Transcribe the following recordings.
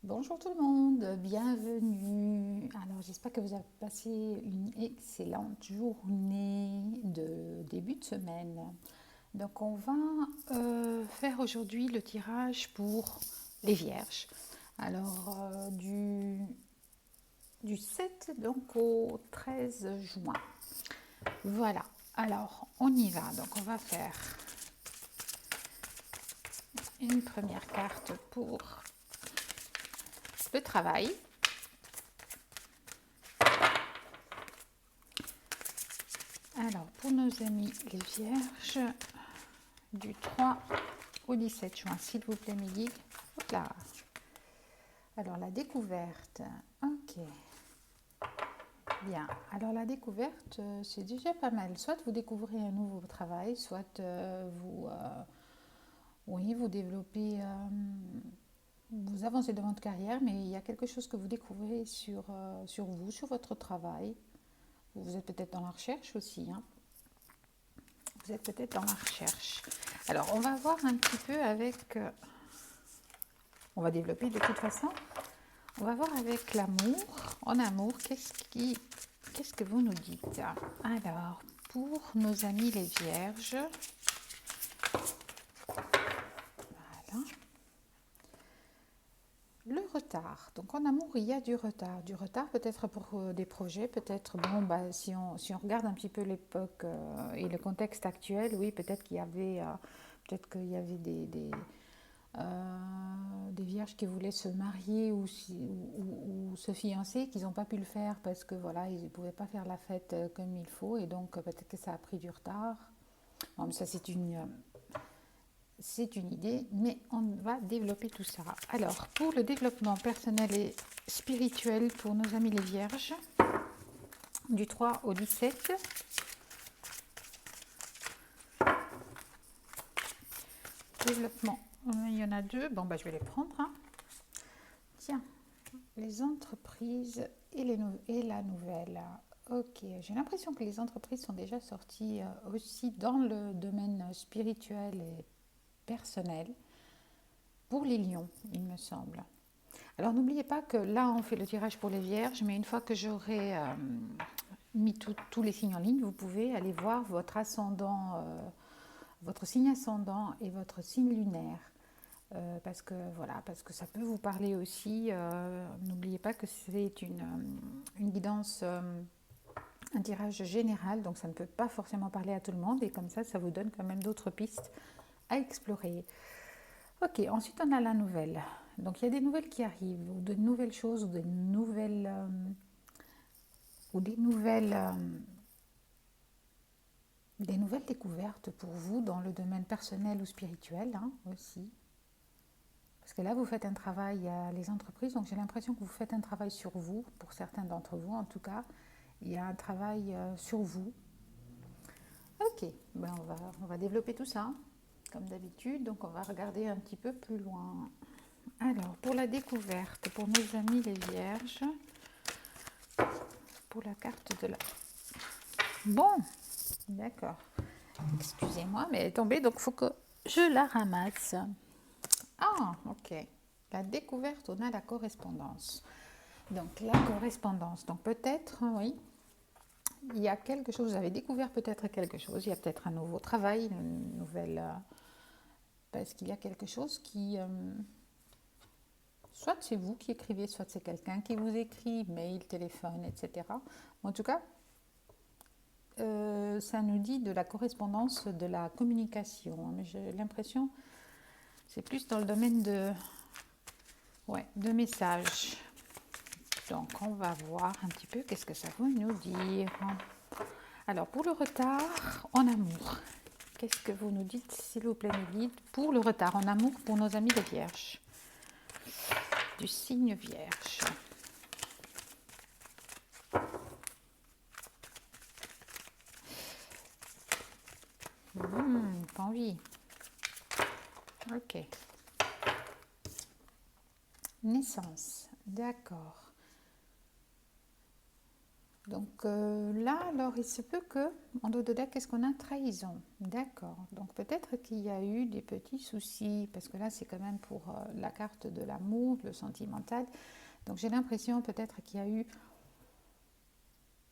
Bonjour tout le monde, bienvenue. Alors j'espère que vous avez passé une excellente journée de début de semaine. Donc on va faire aujourd'hui le tirage pour les vierges. Alors du 7 donc au 13 juin. Voilà, alors on y va. Donc on va faire une première carte pour le travail. Alors, pour nos amis les vierges, du 3 au 17 juin, s'il vous plaît, mes guides. Hop là. Alors, la découverte. Ok. Bien. Alors, la découverte, c'est déjà pas mal. Soit vous découvrez un nouveau travail, soit vous développez, vous avancez dans votre carrière, mais il y a quelque chose que vous découvrez sur vous, sur votre travail. Vous êtes peut-être dans la recherche aussi, hein. Vous êtes peut-être dans la recherche. Alors, on va voir un petit peu avec... on va développer de toute façon. On va voir avec l'amour. En amour, qu'est-ce que vous nous dites? Alors, pour nos amis les vierges... Voilà. Le retard. Donc en amour, il y a du retard. Du retard peut-être pour des projets, peut-être, si on regarde un petit peu l'époque et le contexte actuel, oui, peut-être qu'il y avait, des vierges qui voulaient se marier ou se fiancer, qu'ils n'ont pas pu le faire parce que voilà, ils ne pouvaient pas faire la fête comme il faut et donc peut-être que ça a pris du retard. Bon, mais ça c'est une idée, mais on va développer tout ça. Alors, pour le développement personnel et spirituel pour nos amis les vierges, du 3 au 17, développement, il y en a deux, je vais les prendre. Hein. Tiens, les entreprises et la nouvelle. Ok, j'ai l'impression que les entreprises sont déjà sorties aussi dans le domaine spirituel et personnel pour les lions, il me semble. Alors n'oubliez pas que là on fait le tirage pour les vierges, mais une fois que j'aurai mis tous les signes en ligne, vous pouvez aller voir votre ascendant, votre signe ascendant et votre signe lunaire. Parce que ça peut vous parler aussi. N'oubliez pas que c'est une guidance, un tirage général, donc ça ne peut pas forcément parler à tout le monde, et comme ça vous donne quand même d'autres pistes à explorer. Ok, ensuite on a la nouvelle. Donc il y a des nouvelles qui arrivent, ou de nouvelles choses, ou des nouvelles découvertes pour vous dans le domaine personnel ou spirituel, hein, aussi. Parce que là, vous faites un travail à les entreprises, donc j'ai l'impression que vous faites un travail sur vous, pour certains d'entre vous en tout cas. Il y a un travail sur vous. Ok, on va développer tout ça, comme d'habitude. Donc on va regarder un petit peu plus loin. Alors, pour la découverte, pour nos amis les vierges, pour la carte de la... Bon, d'accord. Excusez-moi, mais elle est tombée, donc il faut que je la ramasse. Ah, ok. La découverte, on a la correspondance. Donc, la correspondance. Donc, peut-être, oui, il y a quelque chose, vous avez découvert peut-être quelque chose. Il y a peut-être un nouveau travail, une nouvelle... parce qu'il y a quelque chose qui... soit c'est vous qui écrivez, soit c'est quelqu'un qui vous écrit, mail, téléphone, etc. En tout cas, ça nous dit de la correspondance, de la communication. Mais j'ai l'impression, c'est plus dans le domaine de messages. Donc, on va voir un petit peu qu'est-ce que ça veut nous dire. Alors, pour le retard en amour, qu'est-ce que vous nous dites, s'il vous plaît, mes guides, pour le retard en amour pour nos amis les vierges, du signe vierge. Pas envie. Ok. Naissance, d'accord. Donc là, alors il se peut que, en dos de deck, qu'est-ce qu'on a? Trahison. D'accord. Donc peut-être qu'il y a eu des petits soucis, parce que là, c'est quand même pour la carte de l'amour, le sentimental. Donc j'ai l'impression peut-être qu'il y a eu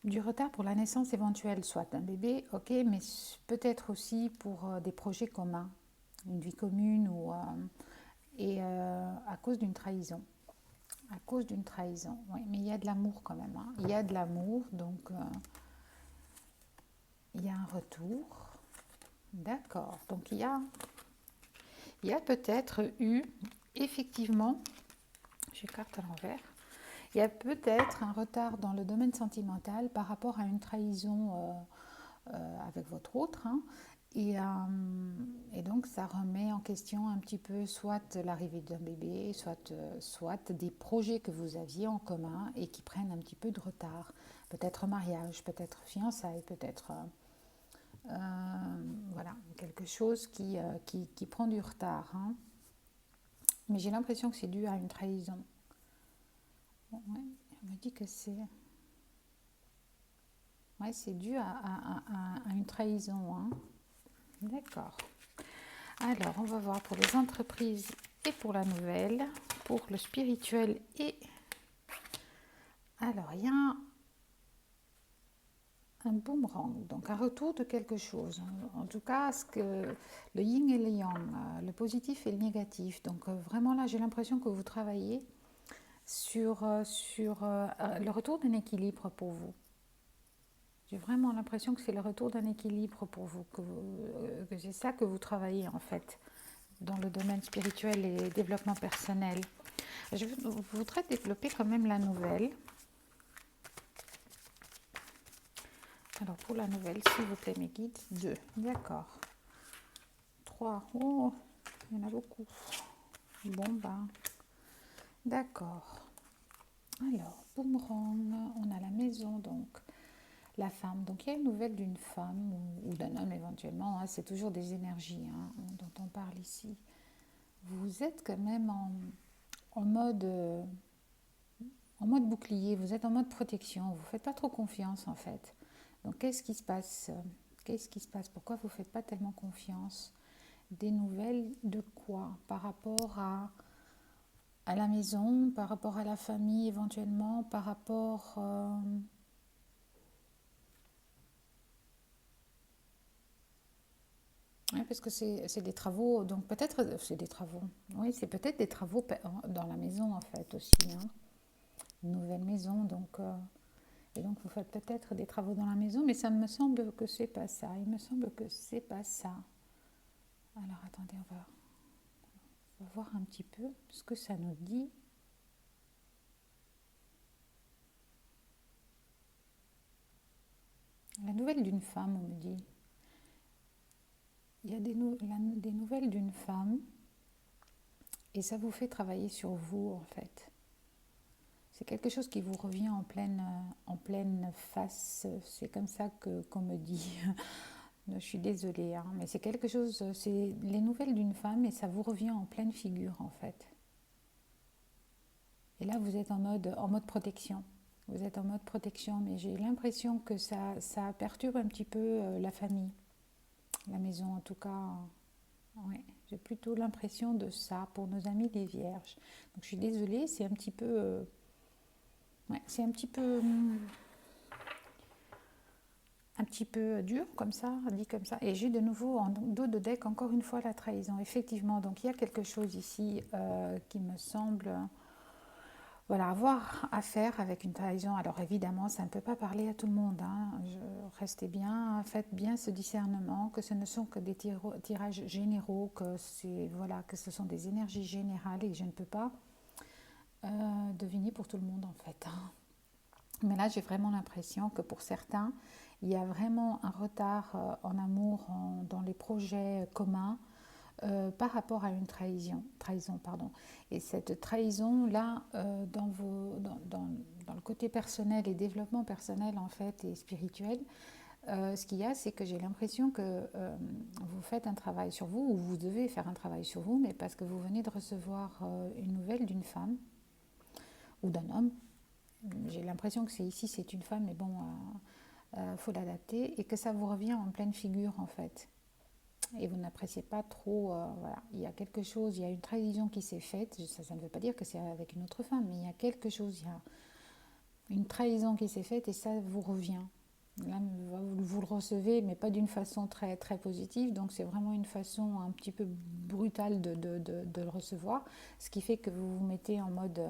du retard pour la naissance éventuelle, soit d'un bébé, ok, mais peut-être aussi pour des projets communs, une vie commune, à cause d'une trahison. À cause d'une trahison, oui, mais il y a de l'amour quand même, hein. Il y a de l'amour, donc il y a un retour. D'accord, donc il y a peut-être eu, effectivement, j'écarte à l'envers, il y a peut-être un retard dans le domaine sentimental par rapport à une trahison avec votre autre, hein. Et donc ça remet en question un petit peu soit l'arrivée d'un bébé, soit des projets que vous aviez en commun et qui prennent un petit peu de retard. Peut-être mariage, peut-être fiançailles, peut-être voilà, quelque chose qui prend du retard, hein. Mais j'ai l'impression que c'est dû à une trahison. Ouais, on me dit que c'est dû à une trahison, hein. D'accord. Alors, on va voir pour les entreprises et pour la nouvelle, pour le spirituel et... Alors, il y a un boomerang, donc un retour de quelque chose. En tout cas, le yin et le yang, le positif et le négatif. Donc, vraiment là, j'ai l'impression que vous travaillez sur le retour d'un équilibre pour vous. J'ai vraiment l'impression que c'est le retour d'un équilibre pour vous, que c'est ça que vous travaillez en fait dans le domaine spirituel et développement personnel. Je voudrais développer quand même la nouvelle. Alors pour la nouvelle, s'il vous plaît mes guides, 2, d'accord. 3, oh, il y en a beaucoup. Bon ben, d'accord. Alors, boomerang, on a la maison donc. La femme, donc il y a une nouvelle d'une femme ou d'un homme éventuellement, hein, c'est toujours des énergies, hein, dont on parle ici. Vous êtes quand même en mode, en mode bouclier, vous êtes en mode protection, vous ne faites pas trop confiance en fait. Donc qu'est-ce qui se passe? Qu'est-ce qui se passe? Pourquoi vous ne faites pas tellement confiance? Des nouvelles de quoi? Par rapport à la maison, par rapport à la famille éventuellement, par rapport... Oui, parce que c'est des travaux, donc peut-être c'est des travaux. Oui, c'est peut-être des travaux dans la maison en fait aussi, hein. Une nouvelle maison, et donc vous faites peut-être des travaux dans la maison, mais ça me semble que c'est pas ça. Il me semble que c'est pas ça. Alors attendez, on va voir un petit peu ce que ça nous dit. La nouvelle d'une femme, on me dit. Il y a des nouvelles d'une femme et ça vous fait travailler sur vous en fait. C'est quelque chose qui vous revient en pleine face. C'est comme ça qu'on me dit. Je suis désolée, hein, mais c'est quelque chose, c'est les nouvelles d'une femme et ça vous revient en pleine figure en fait. Et là, vous êtes en mode protection. Vous êtes en mode protection, mais j'ai l'impression que ça perturbe un petit peu la famille, la maison en tout cas. Ouais, j'ai plutôt l'impression de ça pour nos amis les vierges. Donc je suis désolée, c'est un petit peu... ouais, c'est un petit peu dur comme ça, dit comme ça. Et j'ai de nouveau en dos de deck encore une fois la trahison. Effectivement, donc il y a quelque chose ici qui me semble... Voilà, avoir à faire avec une trahison. Alors évidemment, ça ne peut pas parler à tout le monde, hein. Restez bien, faites bien ce discernement, que ce ne sont que des tirages généraux, voilà, que ce sont des énergies générales et que je ne peux pas deviner pour tout le monde en fait, hein. Mais là, j'ai vraiment l'impression que pour certains, il y a vraiment un retard en amour, dans les projets communs, par rapport à une trahison, pardon. Et cette trahison-là, dans le côté personnel et développement personnel en fait et spirituel, ce qu'il y a, c'est que j'ai l'impression que vous faites un travail sur vous, ou vous devez faire un travail sur vous, mais parce que vous venez de recevoir une nouvelle d'une femme ou d'un homme, j'ai l'impression que c'est ici, c'est une femme, mais bon, faut l'adapter, et que ça vous revient en pleine figure en fait. Et vous n'appréciez pas trop, voilà, il y a quelque chose, il y a une trahison qui s'est faite, ça ne veut pas dire que c'est avec une autre femme, mais il y a quelque chose, il y a une trahison qui s'est faite et ça vous revient. Là, vous le recevez, mais pas d'une façon très, très positive, donc c'est vraiment une façon un petit peu brutale de le recevoir, ce qui fait que vous vous mettez en mode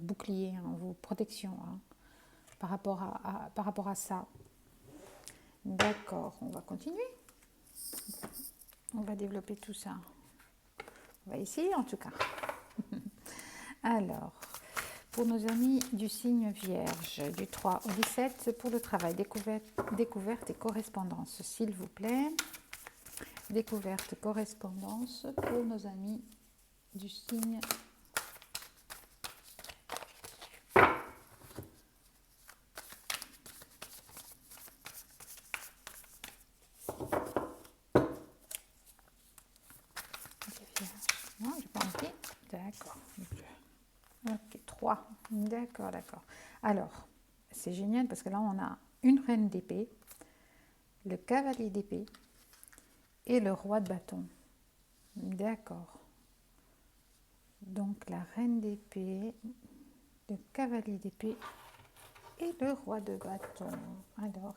bouclier, hein, vos protections, hein, par rapport à ça. D'accord, on va continuer. On va développer tout ça. On va essayer en tout cas. Alors, pour nos amis du signe Vierge, du 3 au 17, pour le travail, découverte et correspondance, s'il vous plaît. Découverte, correspondance pour nos amis du signe Vierge. Non, j'ai pas envie. D'accord. Ok, 3. D'accord, d'accord. Alors, c'est génial parce que là, on a une reine d'épée, le cavalier d'épée et le roi de bâton. D'accord. Donc, la reine d'épée, le cavalier d'épée et le roi de bâton. Alors,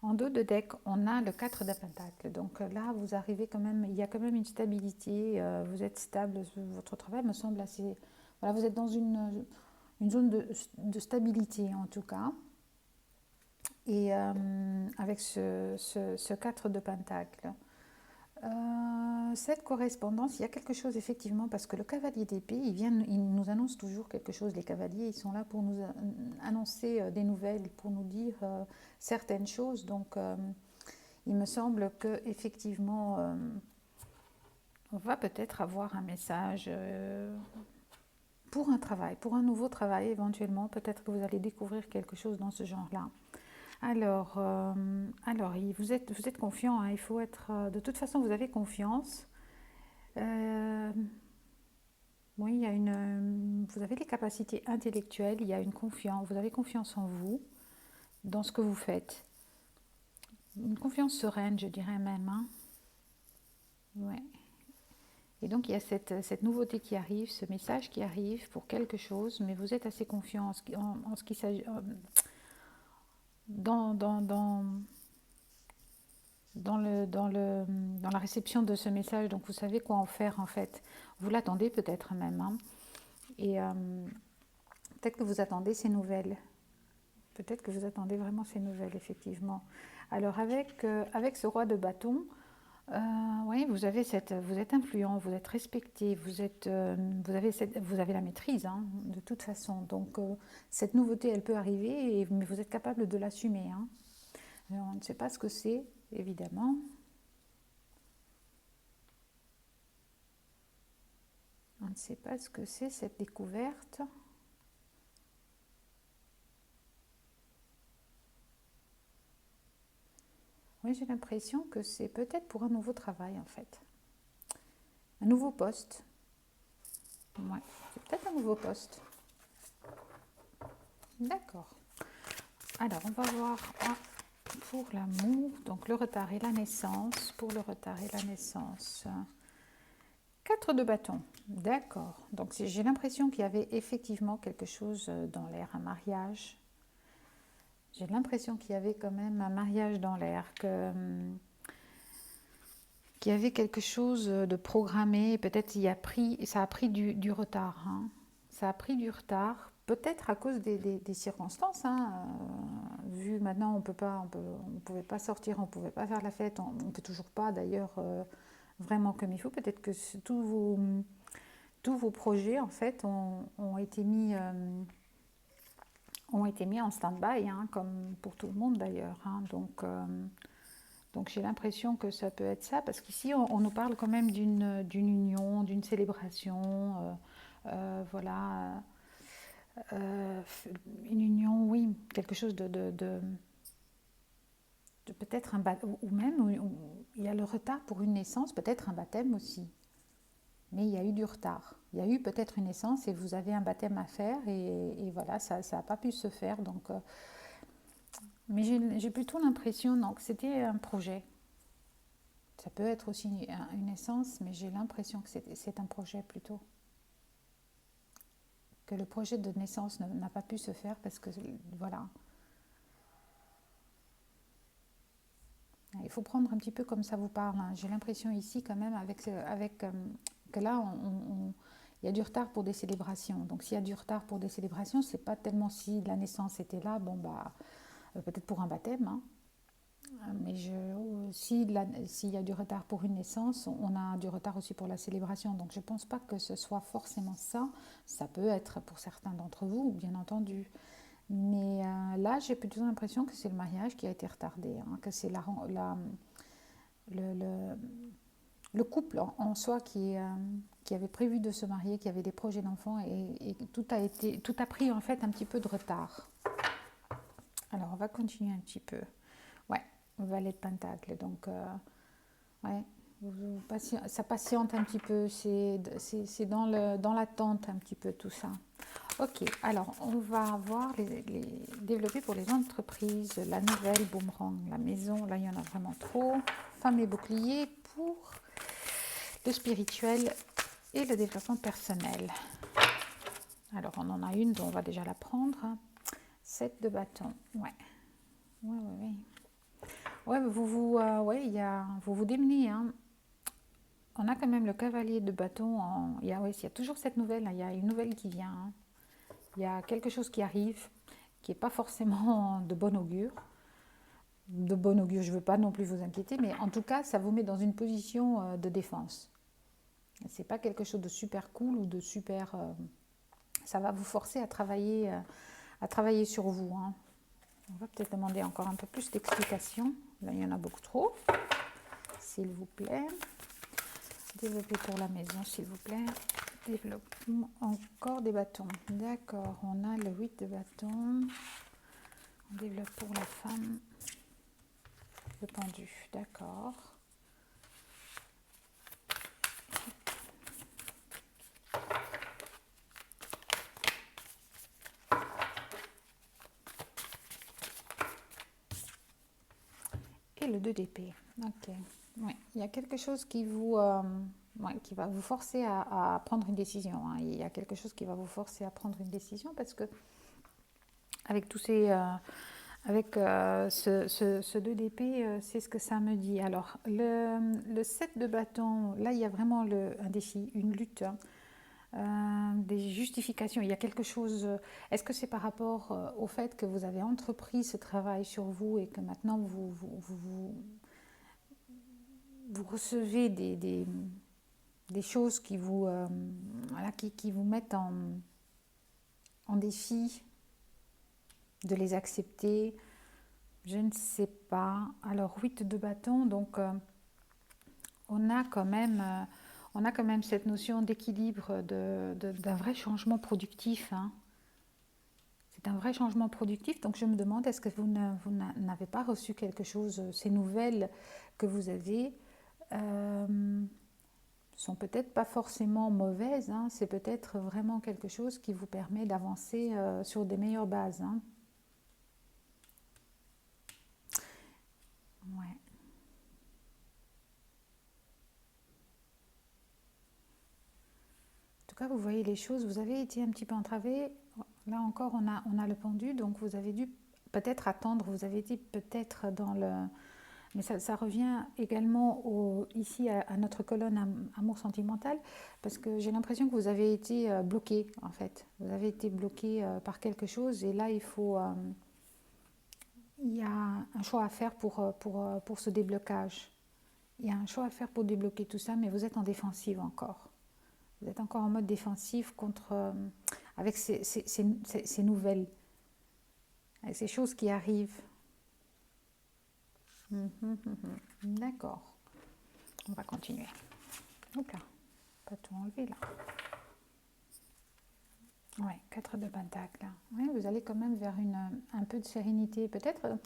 en dos de deck, on a le 4 de pentacle. Donc là, vous arrivez quand même, il y a quand même une stabilité, vous êtes stable, votre travail me semble assez... Voilà, vous êtes dans une zone de stabilité en tout cas. Et avec ce 4 de pentacle. Cette correspondance, il y a quelque chose effectivement, parce que le cavalier d'épée, il nous annonce toujours quelque chose. Les cavaliers, ils sont là pour nous annoncer des nouvelles, pour nous dire certaines choses. Donc, il me semble que effectivement, on va peut-être avoir un message pour un travail, pour un nouveau travail éventuellement. Peut-être que vous allez découvrir quelque chose dans ce genre-là. Alors, vous êtes confiant, hein, il faut être... de toute façon, vous avez confiance. Oui, il y a vous avez des capacités intellectuelles, il y a une confiance, vous avez confiance en vous, dans ce que vous faites. Une confiance sereine, je dirais même. Hein. Ouais. Et donc, il y a cette nouveauté qui arrive, ce message qui arrive pour quelque chose, mais vous êtes assez confiant en ce qui s'agit... dans la réception de ce message, donc vous savez quoi en faire en fait. Vous l'attendez peut-être même. Hein. Et peut-être que vous attendez ces nouvelles. Peut-être que vous attendez vraiment ces nouvelles, effectivement. Alors avec ce roi de bâton, oui, vous êtes influent, vous êtes respecté, vous avez la maîtrise, hein, de toute façon. Donc cette nouveauté, elle peut arriver, mais vous êtes capable de l'assumer. Hein. Alors, on ne sait pas ce que c'est, évidemment. On ne sait pas ce que c'est cette découverte. Oui, j'ai l'impression que c'est peut-être pour un nouveau travail en fait. Un nouveau poste. Ouais, c'est peut-être un nouveau poste. D'accord. Alors, on va voir pour l'amour, donc le retard et la naissance. Pour le retard et la naissance. 4 de bâton. D'accord. Donc, j'ai l'impression qu'il y avait effectivement quelque chose dans l'air, un mariage. J'ai l'impression qu'il y avait quand même un mariage dans l'air, qu'il y avait quelque chose de programmé. Peut-être ça a pris du retard. Hein. Ça a pris du retard, peut-être à cause des circonstances. Hein. Vu maintenant, on pouvait pas sortir, on ne pouvait pas faire la fête, on ne peut toujours pas d'ailleurs vraiment comme il faut. Peut-être que tous vos projets en fait ont été mis en stand-by, hein, comme pour tout le monde d'ailleurs. Hein. Donc j'ai l'impression que ça peut être ça, parce qu'ici on nous parle quand même d'une union, d'une célébration, voilà, une union, oui, quelque chose de peut-être un baptême, ou même où il y a le retard pour une naissance, peut-être un baptême aussi. mais il y a eu du retard. Il y a eu peut-être une naissance et vous avez un baptême à faire et voilà, ça n'a pas pu se faire. Donc, mais j'ai plutôt l'impression que c'était un projet. Ça peut être aussi une naissance, mais j'ai l'impression que c'est un projet plutôt. Que le projet de naissance n'a pas pu se faire parce que, voilà. Il faut prendre un petit peu comme ça vous parle. Hein. J'ai l'impression ici quand même que là, il y a du retard pour des célébrations. Donc s'il y a du retard pour des célébrations, c'est pas tellement si la naissance était là, bon bah peut-être pour un baptême. Hein. Mais s'il y a du retard pour une naissance, on a du retard aussi pour la célébration. Donc je ne pense pas que ce soit forcément ça. Ça peut être pour certains d'entre vous, bien entendu. Mais là, j'ai plutôt l'impression que c'est le mariage qui a été retardé, hein, que c'est le, le couple en soi qui avait prévu de se marier, qui avait des projets d'enfants et tout a pris en fait un petit peu de retard. Alors on va continuer un petit peu. Ouais, valet de pentacle. Donc ouais, ça patiente un petit peu. C'est dans l'attente un petit peu tout ça. Ok, alors on va voir les développer pour les entreprises, la nouvelle, boomerang, la maison, là il y en a vraiment trop. Femme et bouclier pour le spirituel et le développement personnel. Alors on en a une dont on va déjà la prendre. 7 de bâton, ouais. Ouais, vous vous démenez, hein. On a quand même le cavalier de bâton. Il y a toujours cette nouvelle, hein. Il y a une nouvelle qui vient. Hein. Il y a quelque chose qui arrive, qui n'est pas forcément de bon augure. De bon augure, je ne veux pas non plus vous inquiéter, mais en tout cas, ça vous met dans une position de défense. Ce n'est pas quelque chose de super cool ou de super... ça va vous forcer à travailler sur vous. Hein. On va peut-être demander encore un peu plus d'explications. Là, il y en a beaucoup trop. S'il vous plaît. Développer pour la maison, s'il vous plaît. Développement, encore des bâtons. D'accord, on a le 8 de bâtons. On développe pour la femme. Le pendu, d'accord. Et le 2 d'épée. Ok. Ouais. Il y a quelque chose qui qui va vous forcer à prendre une décision. Hein. Il y a quelque chose qui va vous forcer à prendre une décision parce que avec tous ces... avec ce 2 d'épée, c'est ce que ça me dit. Alors, le 7 de bâton, là, il y a vraiment un défi, une lutte, hein, des justifications. Il y a quelque chose... Est-ce que c'est par rapport au fait que vous avez entrepris ce travail sur vous et que maintenant vous recevez des choses qui vous, qui vous mettent en défi de les accepter? Je ne sais pas. Alors 8 de bâton, donc on a quand même cette notion d'équilibre d'un vrai changement productif. Hein. C'est un vrai changement productif, donc je me demande, est-ce que vous n'avez pas reçu quelque chose, ces nouvelles que vous avez sont peut-être pas forcément mauvaises, hein, c'est peut-être vraiment quelque chose qui vous permet d'avancer sur des meilleures bases. Hein. Ouais. En tout cas, vous voyez les choses, vous avez été un petit peu entravé. Là encore, on a le pendu, donc vous avez dû peut-être attendre, vous avez été peut-être dans le... Mais ça revient également ici à notre colonne amour sentimental, parce que j'ai l'impression que vous avez été bloqué, en fait. Vous avez été bloqué par quelque chose, et là, il y a un choix à faire pour ce déblocage. Il y a un choix à faire pour débloquer tout ça, mais vous êtes en défensive encore. Vous êtes encore en mode défensif avec ces nouvelles, avec ces choses qui arrivent. D'accord. On va continuer. Hop là. Pas tout enlever là. Ouais, 4 de pentacle. Ouais, vous allez quand même vers un peu de sérénité. Peut-être,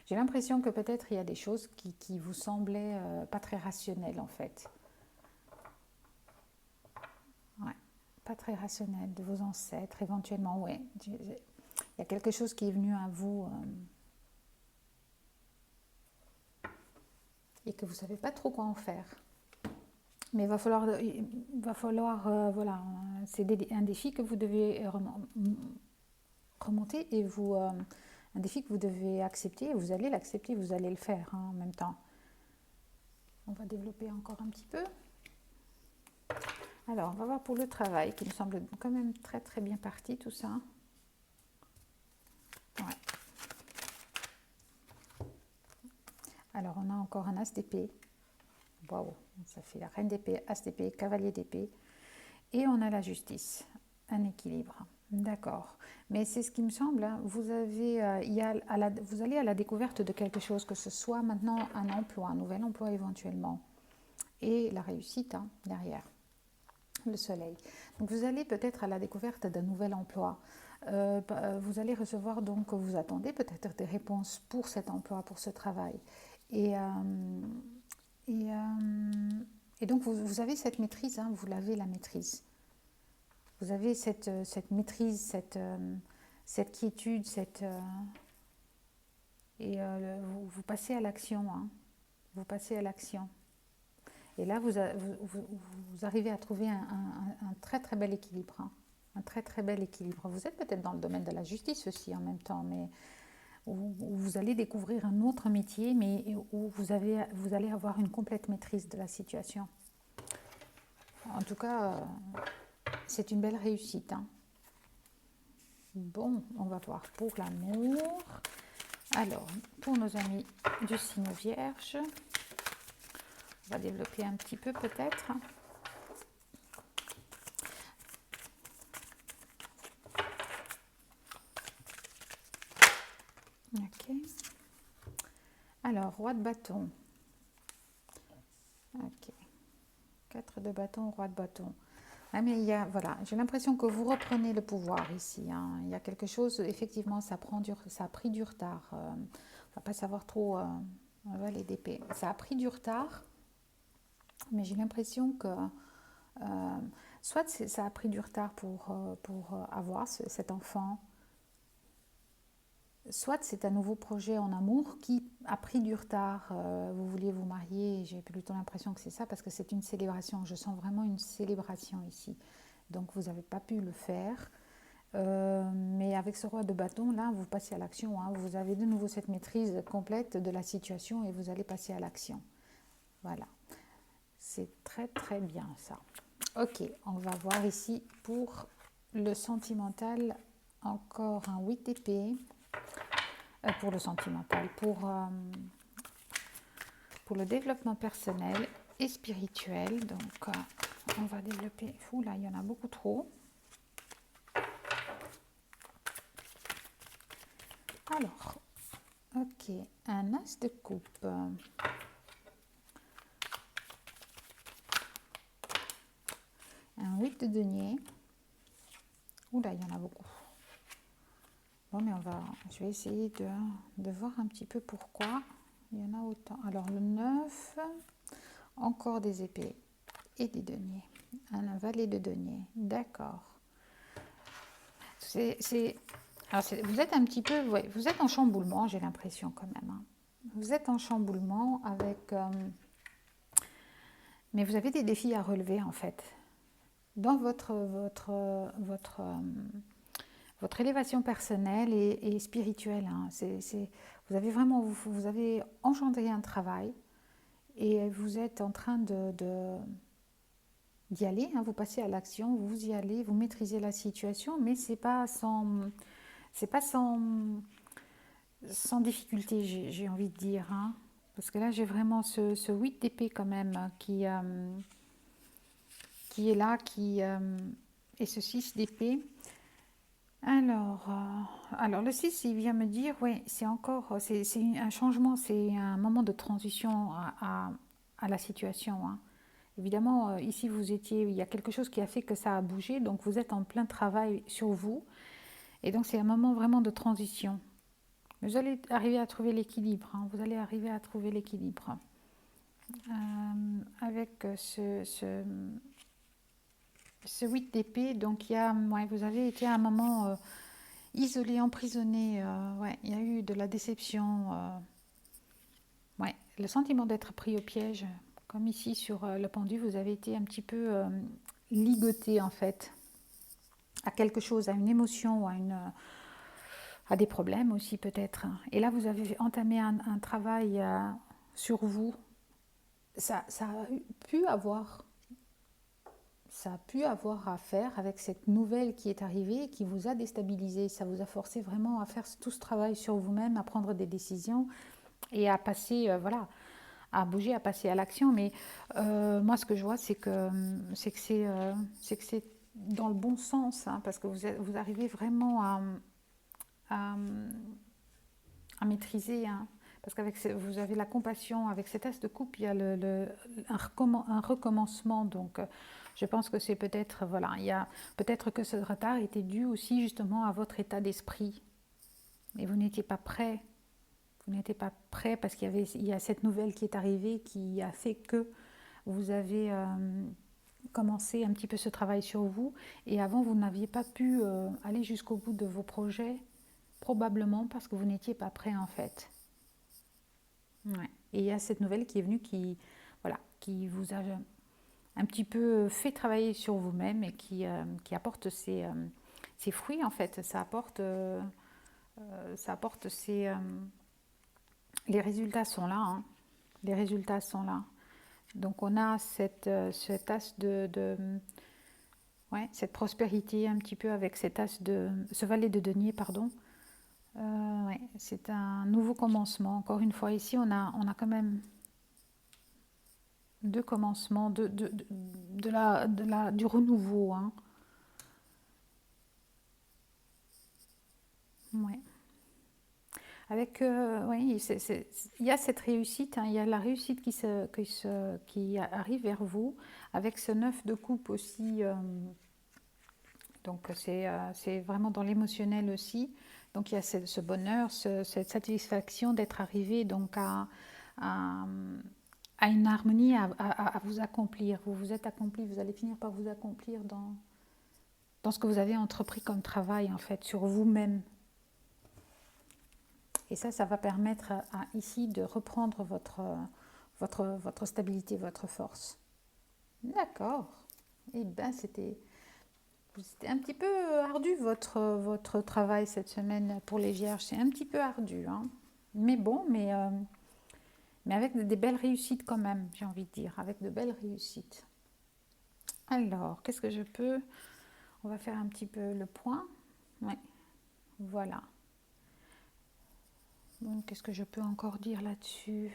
j'ai l'impression que peut-être il y a des choses qui vous semblaient pas très rationnelles en fait. pas très rationnel, de vos ancêtres éventuellement, ouais. Il y a quelque chose qui est venu à vous et que vous ne savez pas trop quoi en faire. Mais il va falloir voilà, c'est un défi que vous devez remonter et un défi que vous devez accepter. Vous allez l'accepter, vous allez le faire hein, en même temps. On va développer encore un petit peu. Alors, on va voir pour le travail, qui me semble quand même très très bien parti tout ça. Ouais. Alors, on a encore un as d'épée. Waouh, ça fait la reine d'épée, as d'épée, cavalier d'épée. Et on a la justice, un équilibre. D'accord. Mais c'est ce qui me semble, hein, vous allez à la découverte de quelque chose, que ce soit maintenant un emploi, un nouvel emploi éventuellement. Et la réussite hein, derrière, le soleil. Donc vous allez peut-être à la découverte d'un nouvel emploi. Vous allez recevoir donc, vous attendez peut-être des réponses pour cet emploi, pour ce travail. Et, et, euh, et donc vous avez cette maîtrise, hein, vous l'avez la maîtrise. Vous avez cette maîtrise, cette quiétude, vous passez à l'action. Hein. Vous passez à l'action. Et là, vous arrivez à trouver un très très bel équilibre. Hein. Un très très bel équilibre. Vous êtes peut-être dans le domaine de la justice aussi en même temps, mais où vous allez découvrir un autre métier, mais où vous allez avoir une complète maîtrise de la situation. En tout cas, c'est une belle réussite. Hein. Bon, on va voir pour l'amour. Alors, pour nos amis du signe vierge, on va développer un petit peu peut-être. Ok. Alors, roi de bâton. Ok. 4 de bâton, roi de bâton. Ah, mais voilà, j'ai l'impression que vous reprenez le pouvoir ici. Hein. Il y a quelque chose, effectivement, ça a pris du retard. On ne va pas savoir trop les d'épée. Ça a pris du retard, mais j'ai l'impression que soit ça a pris du retard pour avoir cet enfant, soit c'est un nouveau projet en amour qui a pris du retard. Vous vouliez vous marier, j'ai plutôt l'impression que c'est ça parce que c'est une célébration. Je sens vraiment une célébration ici. Donc vous n'avez pas pu le faire. Mais avec ce roi de bâton, là, vous passez à l'action. Hein. Vous avez de nouveau cette maîtrise complète de la situation et vous allez passer à l'action. Voilà. C'est très très bien ça. Ok, on va voir ici pour le sentimental, encore un 8 d'épée. Pour le sentimental, pour le développement personnel et spirituel. Donc, on va développer... Ouh là, il y en a beaucoup trop. Alors, ok, un as de coupe. Un 8 de denier. Ouh là, il y en a beaucoup. Bon, mais je vais essayer de voir un petit peu pourquoi il y en a autant. Alors, le 9, encore des épées et des deniers. Un valet de denier. D'accord. Alors vous êtes un petit peu, ouais, vous êtes en chamboulement, j'ai l'impression quand même. Hein. Vous êtes en chamboulement avec, mais vous avez des défis à relever en fait. Dans votre élévation personnelle et spirituelle, hein. Vous avez vraiment, vous avez engendré un travail et vous êtes en train d'y aller. Hein. Vous passez à l'action, vous y allez, vous maîtrisez la situation, mais c'est pas sans difficulté, j'ai envie de dire. Hein. Parce que là, j'ai vraiment ce 8 d'épée quand même qui est là, et ce 6 d'épée. Alors, le 6, il vient me dire, oui, c'est un changement, c'est un moment de transition à la situation. Hein. Évidemment, ici, il y a quelque chose qui a fait que ça a bougé, donc vous êtes en plein travail sur vous. Et donc, c'est un moment vraiment de transition. Vous allez arriver à trouver l'équilibre. Hein. Vous allez arriver à trouver l'équilibre. Avec ce 8 d'épée, donc il y a, ouais, vous avez été à un moment isolé, emprisonné. Ouais, il y a eu de la déception. Ouais, le sentiment d'être pris au piège, comme ici sur le pendu, vous avez été un petit peu ligoté en fait à quelque chose, à une émotion ou à des problèmes aussi peut-être. Et là, vous avez entamé un travail sur vous. Ça a pu avoir ça a pu avoir à faire avec cette nouvelle qui est arrivée et qui vous a déstabilisé. Ça vous a forcé vraiment à faire tout ce travail sur vous-même, à prendre des décisions et à passer, voilà, à bouger, à passer à l'action. Mais moi, ce que je vois, c'est que c'est dans le bon sens, hein, parce que vous arrivez vraiment à, à maîtriser. Hein, parce qu'avec vous avez la compassion, avec cet as de coupe, il y a un recommencement. Donc, je pense que c'est peut-être, voilà, il y a peut-être que ce retard était dû aussi justement à votre état d'esprit. Et vous n'étiez pas prêt. Vous n'étiez pas prêt parce il y a cette nouvelle qui est arrivée qui a fait que vous avez commencé un petit peu ce travail sur vous. Et avant, vous n'aviez pas pu aller jusqu'au bout de vos projets, probablement parce que vous n'étiez pas prêt en fait. Ouais. Et il y a cette nouvelle qui est venue voilà, qui vous a un petit peu fait travailler sur vous-même et qui apporte ses fruits en fait. Ça apporte les résultats sont là. Hein. Les résultats sont là. Donc on a cet as ouais, cette prospérité un petit peu avec ce valet de denier, pardon. Ouais, c'est un nouveau commencement. Encore une fois, ici, on a quand même deux commencements, du renouveau. Hein. Ouais. Avec, oui, il y a cette réussite, hein, il y a la réussite qui arrive vers vous, avec ce 9 de coupe aussi. Donc c'est vraiment dans l'émotionnel aussi. Donc il y a ce bonheur, cette satisfaction d'être arrivé donc à, à une harmonie, à vous accomplir. Vous vous êtes accompli, vous allez finir par vous accomplir dans ce que vous avez entrepris comme travail en fait sur vous-même. Et ça va permettre ici de reprendre votre stabilité, votre force. D'accord. Eh bien, c'était un petit peu ardu votre travail cette semaine pour les Vierges. C'est un petit peu ardu. Hein. Mais bon, mais avec des belles réussites quand même, j'ai envie de dire. Avec de belles réussites. Alors, qu'est-ce que je peux... On va faire un petit peu le point. Oui, voilà. Donc, qu'est-ce que je peux encore dire là-dessus?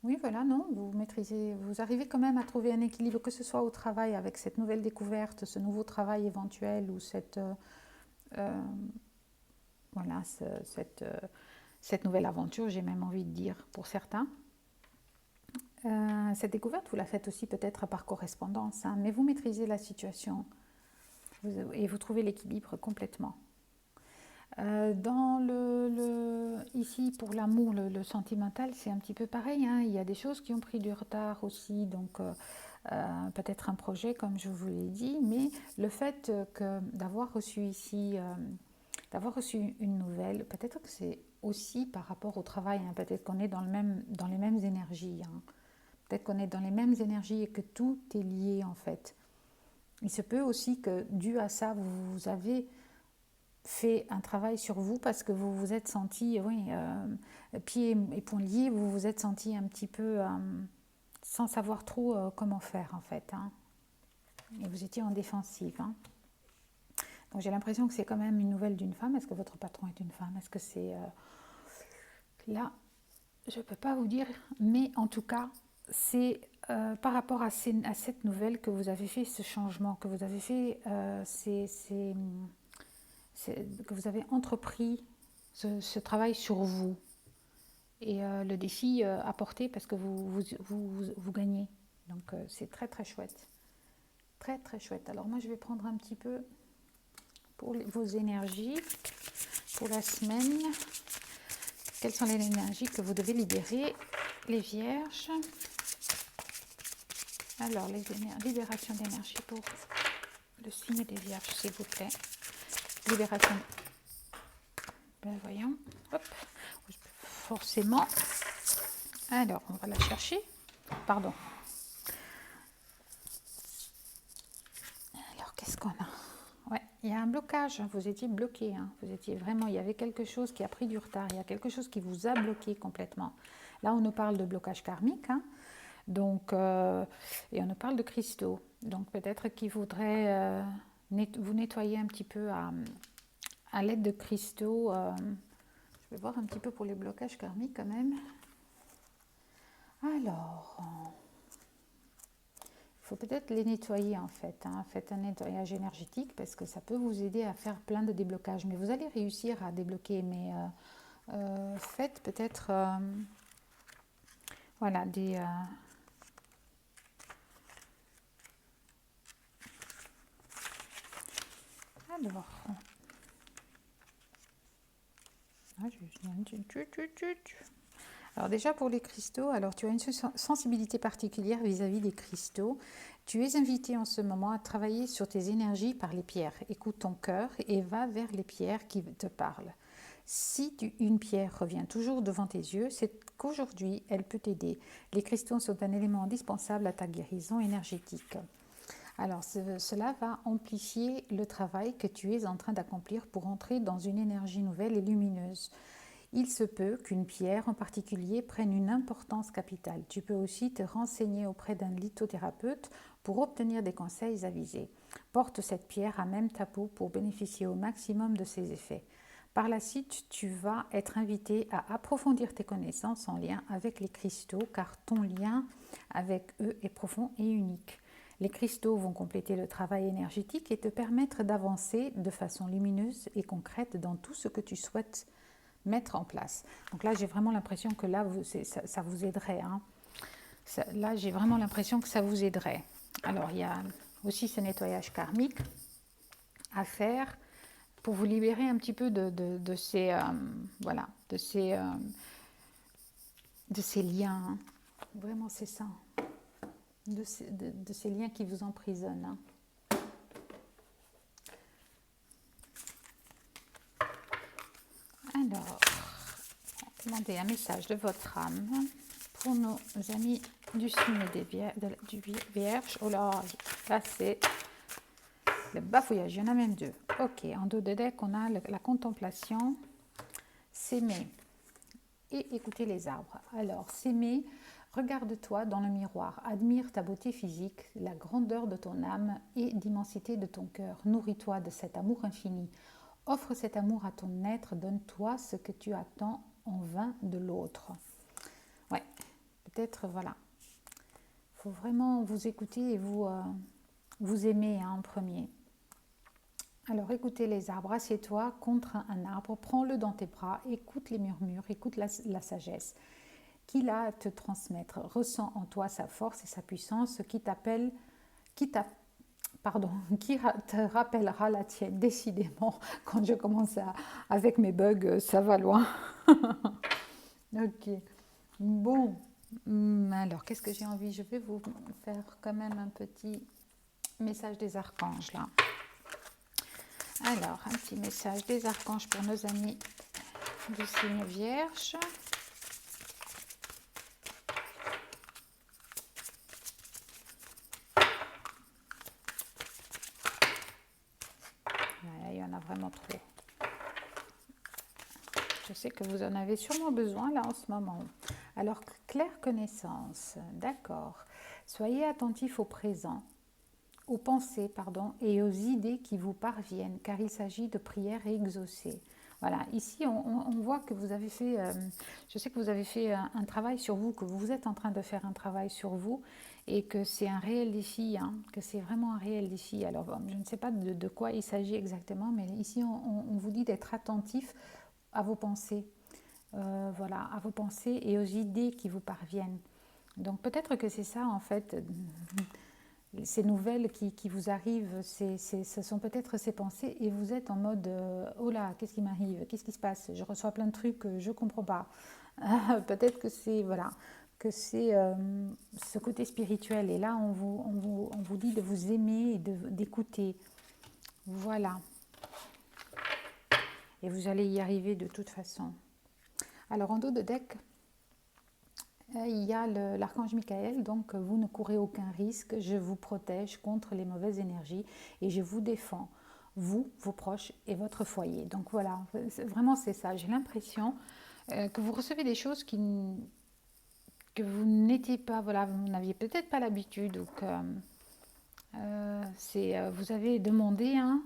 Oui, voilà, non, vous maîtrisez, vous arrivez quand même à trouver un équilibre, que ce soit au travail avec cette nouvelle découverte, ce nouveau travail éventuel ou voilà, cette nouvelle aventure, j'ai même envie de dire pour certains. Cette découverte, vous la faites aussi peut-être par correspondance, hein, mais vous maîtrisez la situation et vous trouvez l'équilibre complètement. Ici, pour l'amour, le sentimental, c'est un petit peu pareil. Hein. Il y a des choses qui ont pris du retard aussi, donc peut-être un projet, comme je vous l'ai dit, mais le fait d'avoir reçu ici, d'avoir reçu une nouvelle, peut-être que c'est aussi par rapport au travail. Hein. Peut-être qu'on est dans les mêmes énergies. Hein. Peut-être qu'on est dans les mêmes énergies et que tout est lié en fait. Il se peut aussi que, dû à ça, vous avez fait un travail sur vous parce que vous vous êtes senti, oui, pieds et poings liés, vous vous êtes senti un petit peu sans savoir trop comment faire en fait. Hein. Et vous étiez en défensive. Hein. Donc j'ai l'impression que c'est quand même une nouvelle d'une femme. Est-ce que votre patron est une femme? Est-ce que c'est... Là, je ne peux pas vous dire, mais en tout cas, c'est par rapport à cette nouvelle que vous avez fait ce changement, que vous avez fait que vous avez entrepris ce travail sur vous et le défi apporté parce que vous gagnez. Donc c'est très très chouette. Très très chouette. Alors moi je vais prendre un petit peu pour vos énergies pour la semaine. Quelles sont les énergies que vous devez libérer, les Vierges? Alors, les libération d'énergie pour le signe des Vierges, s'il vous plaît. Libération. Ben, voyons. Hop. Forcément. Alors, on va la chercher. Pardon. Alors, qu'est-ce qu'on a? Ouais, il y a un blocage. Vous étiez bloqué. Hein. Vous étiez vraiment. Il y avait quelque chose qui a pris du retard. Il y a quelque chose qui vous a bloqué complètement. Là, on nous parle de blocage karmique. Hein. Donc, et on nous parle de cristaux. Donc, peut-être qu'il faudrait vous nettoyer un petit peu à l'aide de cristaux. Je vais voir un petit peu pour les blocages karmiques quand même. Alors, il faut peut-être les nettoyer en fait. Hein. Faites un nettoyage énergétique parce que ça peut vous aider à faire plein de déblocages. Mais vous allez réussir à débloquer. Mais faites peut-être voilà, des... Alors... Alors déjà pour les cristaux, alors tu as une sensibilité particulière vis-à-vis des cristaux. Tu es invité en ce moment à travailler sur tes énergies par les pierres. Écoute ton cœur et va vers les pierres qui te parlent. Si une pierre revient toujours devant tes yeux, c'est qu'aujourd'hui, elle peut t'aider. Les cristaux sont un élément indispensable à ta guérison énergétique. Alors, cela va amplifier le travail que tu es en train d'accomplir pour entrer dans une énergie nouvelle et lumineuse. Il se peut qu'une pierre en particulier prenne une importance capitale. Tu peux aussi te renseigner auprès d'un lithothérapeute pour obtenir des conseils avisés. Porte cette pierre à même ta peau pour bénéficier au maximum de ses effets. Par la suite, tu vas être invité à approfondir tes connaissances en lien avec les cristaux car ton lien avec eux est profond et unique. Les cristaux vont compléter le travail énergétique et te permettre d'avancer de façon lumineuse et concrète dans tout ce que tu souhaites mettre en place. Donc là, j'ai vraiment l'impression que là, ça vous aiderait. Hein. Là, j'ai vraiment l'impression que ça vous aiderait. Alors, il y a aussi ce nettoyage karmique à faire pour vous libérer un petit peu de ces, voilà, de ces liens. Hein. Vraiment, c'est ça. De ces liens qui vous emprisonnent. Hein. Alors, demandez un message de votre âme pour nos amis du signe du Vierge. Oh là, c'est le bafouillage, il y en a même deux. Ok, en dos de deck, on a la contemplation, s'aimer et écouter les arbres. Alors, s'aimer, regarde-toi dans le miroir, admire ta beauté physique, la grandeur de ton âme et l'immensité de ton cœur. Nourris-toi de cet amour infini. Offre cet amour à ton être, donne-toi ce que tu attends en vain de l'autre. Ouais, peut-être, voilà. Il faut vraiment vous écouter et vous aimer hein, en premier. Alors écoutez les arbres, assieds-toi contre un arbre, prends-le dans tes bras, écoute les murmures, écoute la sagesse qu'il a à te transmettre. Ressens en toi sa force et sa puissance qui te rappellera la tienne. Décidément, quand je commence avec mes bugs, ça va loin. Ok. Bon. Alors, qu'est-ce que j'ai envie? Je vais vous faire quand même un petit message des archanges là. Alors, un petit message des archanges pour nos amis du signe Vierge. Il y en a vraiment trop. Je sais que vous en avez sûrement besoin là en ce moment. Alors, claire connaissance, d'accord. Soyez attentifs au présent, aux pensées, et aux idées qui vous parviennent, car il s'agit de prières exaucées. Voilà, ici on voit que vous avez fait, je sais que vous avez fait un travail sur vous, que vous êtes en train de faire un travail sur vous et que c'est un réel défi, hein, que c'est vraiment un réel défi. Alors je ne sais pas de quoi il s'agit exactement, mais ici on vous dit d'être attentif à vos pensées, voilà, à vos pensées et aux idées qui vous parviennent. Donc peut-être que c'est ça en fait. Ces nouvelles qui vous arrivent, ce sont peut-être ces pensées et vous êtes en mode oh là, qu'est-ce qui m'arrive? Qu'est-ce qui se passe? Je reçois plein de trucs que je ne comprends pas. Peut-être que c'est voilà, que c'est ce côté spirituel. Et là, on vous dit de vous aimer et d'écouter. Voilà. Et vous allez y arriver de toute façon. Alors, en dos de deck, il y a l'archange Michael, donc vous ne courez aucun risque, je vous protège contre les mauvaises énergies et je vous défends, vous, vos proches et votre foyer. Donc voilà, vraiment c'est ça, j'ai l'impression que vous recevez des choses que vous n'étiez pas, voilà, vous n'aviez peut-être pas l'habitude ou que vous avez demandé, hein,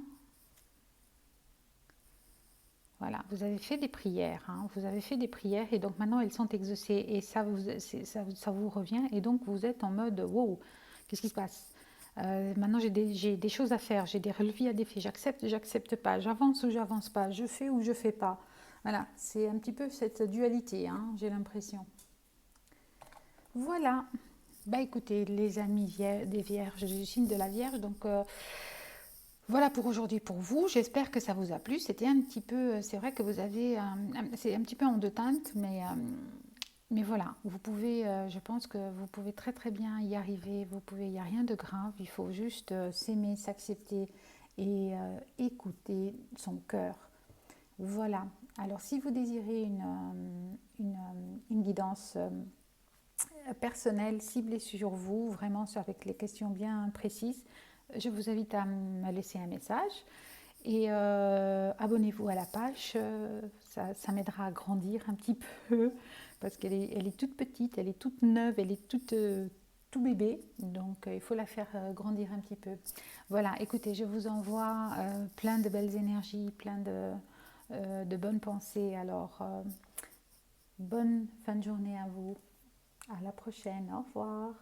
voilà, vous avez fait des prières, hein, vous avez fait des prières et donc maintenant elles sont exaucées et ça vous revient et donc vous êtes en mode wow, qu'est-ce qui se passe? Maintenant j'ai des choses à faire, j'ai des relevés à défier, j'accepte pas, j'avance ou j'avance pas, je fais ou je fais pas. Voilà, c'est un petit peu cette dualité, hein, j'ai l'impression. Voilà, bah écoutez les amis des vierges, du signe de la Vierge, donc voilà pour aujourd'hui pour vous. J'espère que ça vous a plu. C'était un petit peu, c'est vrai que vous avez, c'est un petit peu en deux teintes, mais voilà, vous pouvez, je pense que vous pouvez très très bien y arriver. Vous pouvez, il n'y a rien de grave. Il faut juste s'aimer, s'accepter et écouter son cœur. Voilà. Alors si vous désirez une guidance personnelle ciblée sur vous, vraiment avec les questions bien précises, je vous invite à me laisser un message et abonnez-vous à la page, ça m'aidera à grandir un petit peu parce elle est toute petite, elle est toute neuve, elle est tout bébé, donc il faut la faire grandir un petit peu. Voilà, écoutez, je vous envoie plein de belles énergies, plein de bonnes pensées. Alors, bonne fin de journée à vous. À la prochaine. Au revoir.